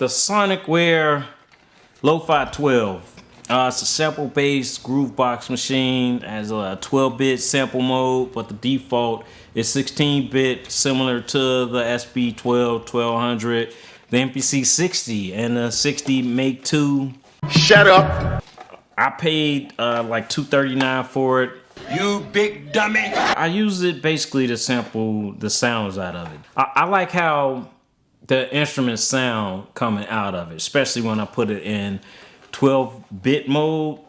Sonicware Lofi 12. It's a sample-based groovebox machine. It has a 12-bit sample mode, but the default is 16-bit, similar to the SB12, 1200, the MPC 60, and the 60 Make 2. Shut up! I paid like $239 for it. You big dummy! I use it basically to sample the sounds out of it. I like how the instruments sound coming out of it, especially when I put it in 12-bit mode.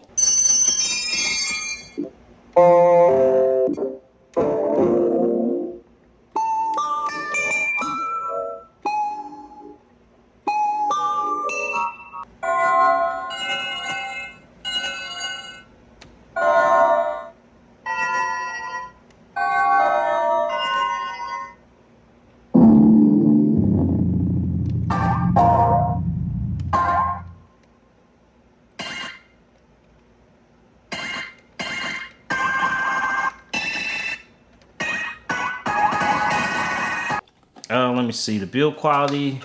Let me see, the build quality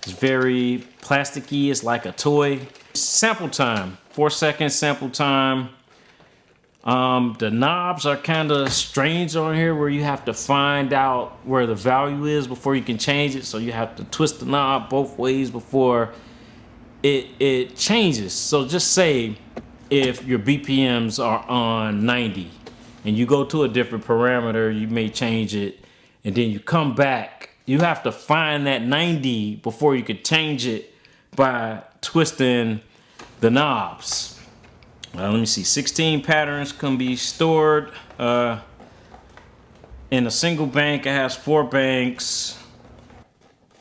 is very plasticky. It's like a toy. Sample time, 4 seconds sample time. The knobs are kind of strange on here where you have to find out where the value is before you can change it. So you have to twist the knob both ways before it changes. So just say if your BPMs are on 90 and you go to a different parameter, you may change it and then you come back. You have to find that 90 before you could change it by twisting the knobs. Let me see, 16 patterns can be stored in a single bank. It has 4 banks.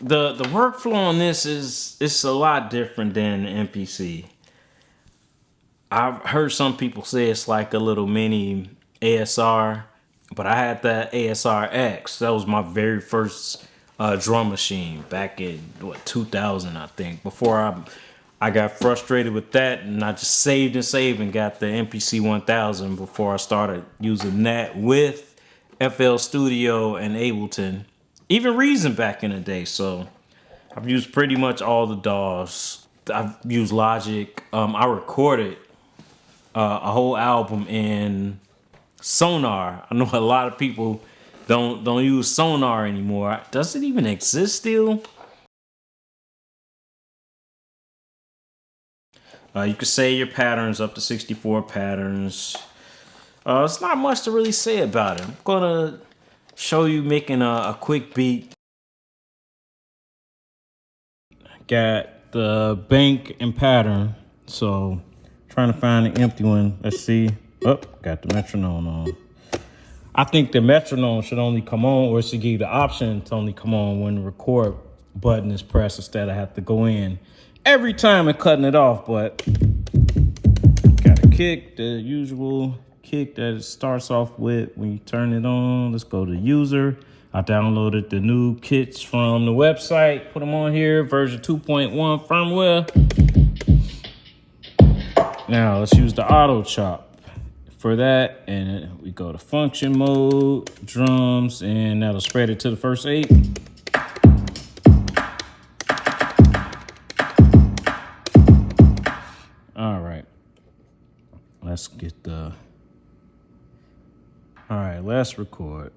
The workflow on this it's a lot different than the MPC. I've heard some people say it's like a little mini ASR, but I had that ASR X. That was my very first drum machine back in 2000, I think. Before I got frustrated with that, and I just saved and got the MPC 1000 before I started using that with FL Studio and Ableton, even Reason back in the day. So I've used pretty much all the DAWs. I've used Logic. I recorded a whole album in Sonar. I know a lot of people don't use Sonar anymore. Does it even exist still? You can save your patterns up to 64 patterns. It's not much to really say about it. I'm gonna show you making a quick beat. Got the bank and pattern, so trying to find an empty one. Let's see. Oh, got the metronome on. I think the metronome should only come on, or it should give you the option to only come on when the record button is pressed instead of have to go in every time and cutting it off. But got a kick, the usual kick that it starts off with when you turn it on. Let's go to user. I downloaded the new kits from the website, put them on here, version 2.1 firmware. Now let's use the auto chop for that, and we go to function mode, drums, and that'll spread it to the first 8. All right, let's get the, all right, let's record.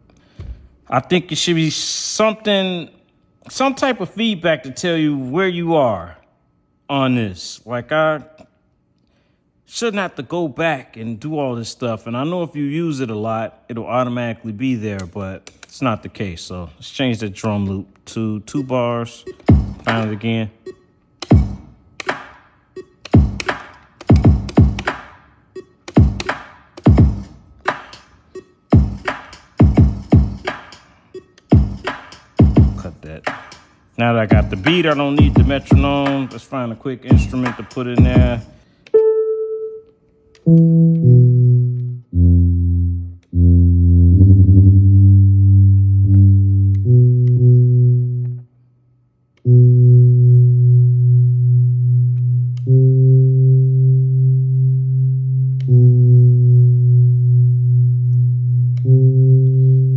I think it should be some type of feedback to tell you where you are on this. Like, I shouldn't have to go back and do all this stuff. And I know if you use it a lot, it'll automatically be there, but it's not the case. So let's change the drum loop to 2 bars. Find it again. Cut that. Now that I got the beat, I don't need the metronome. Let's find a quick instrument to put in there.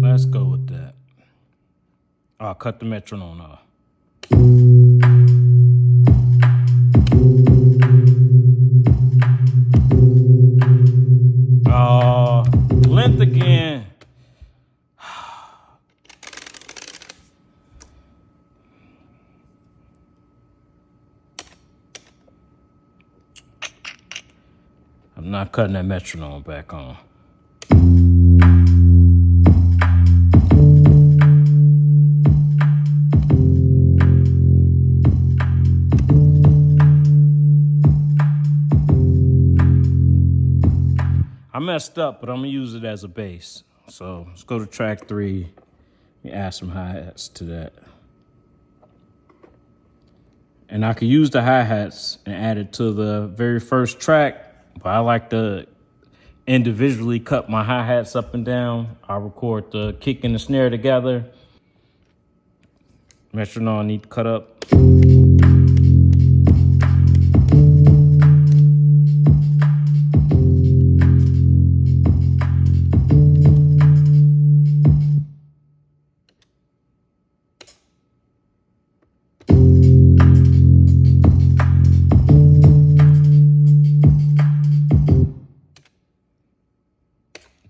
Let's go with that. I'll cut the metronome off. 10th again. I'm not cutting that metronome back on. I messed up, but I'm gonna use it as a bass. So let's go to track 3. Let me add some hi-hats to that. And I could use the hi-hats and add it to the very first track, but I like to individually cut my hi-hats up and down. I record the kick and the snare together. Metronome I need to cut up.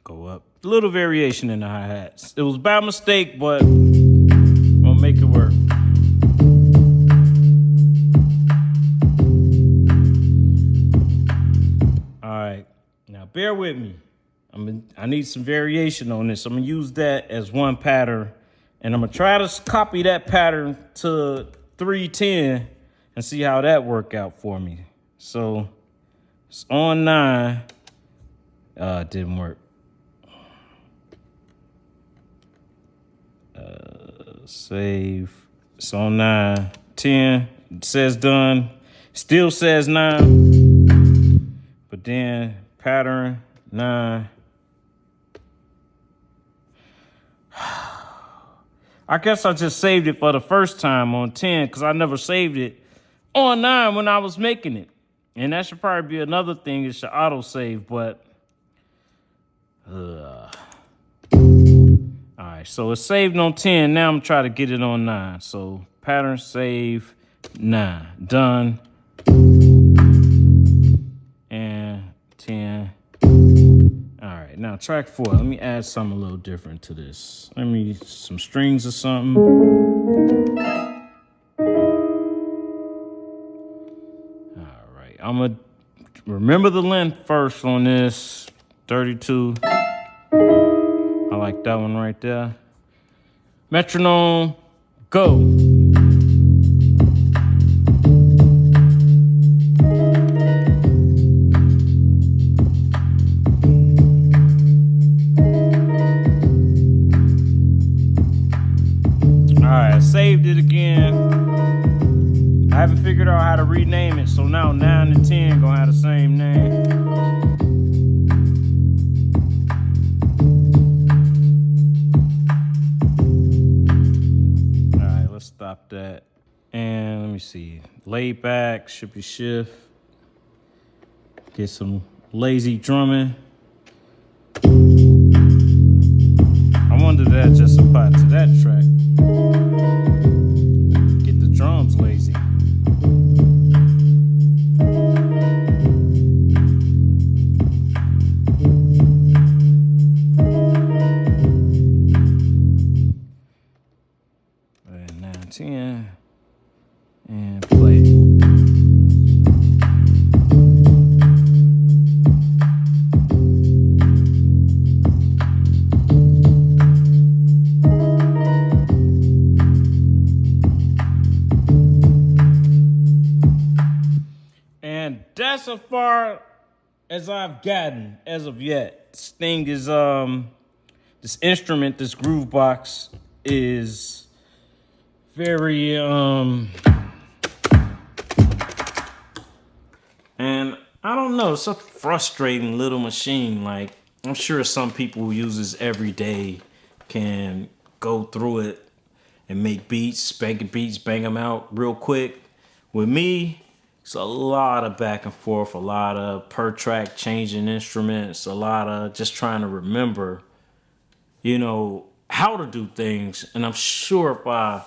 Go up. A little variation in the hi-hats. It was by mistake, but we'll make it work. All right, now bear with me. I need some variation on this. I'm gonna use that as one pattern, and I'm gonna try to copy that pattern to 310 and see how that work out for me. So it's on 9. It didn't work. Save. It's on 9. 10. It says done. Still says 9. But then pattern 9. I guess I just saved it for the first time on 10 because I never saved it on 9 when I was making it. And that should probably be another thing. It should auto save, but all right, so it's saved on 10. Now I'm trying to get it on 9. So pattern save 9. Done. And 10. All right, now track 4. Let me add something a little different to this. Let me some strings or something. All right, I'm gonna remember the length first on this. 32. I like that one right there. Metronome, go. All right, I saved it again. I haven't figured out how to rename it, so now 9 and 10 gonna have the same name. Stop that. And let me see. Laid back, should be shift. Get some lazy drumming. I wonder if that just applied to that track. Get the drums lazy. And 9, 10. And play. And that's as far as I've gotten as of yet. This thing is this instrument, this groove box is very and I don't know, it's a frustrating little machine. Like, I'm sure some people who use this every day can go through it and make beats, bang them out real quick. With me, it's a lot of back and forth, a lot of per track changing instruments, a lot of just trying to remember, you know, how to do things. And I'm sure if I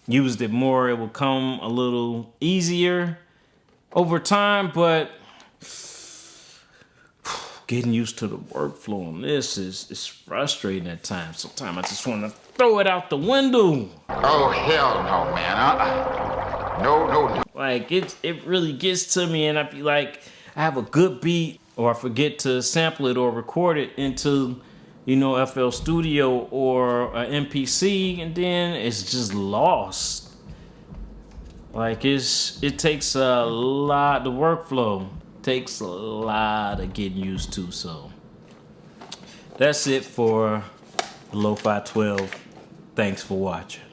used it more, it would come a little easier over time. But getting used to the workflow on this is frustrating at times. Sometimes I just want to throw it out the window. Oh, hell no, man. No. Like it really gets to me, and I be like, I have a good beat, or I forget to sample it or record it into, FL Studio or an MPC, and then it's just lost. Like it takes a lot. The workflow takes a lot of getting used to. So that's it for the Lo-Fi 12. Thanks for watching.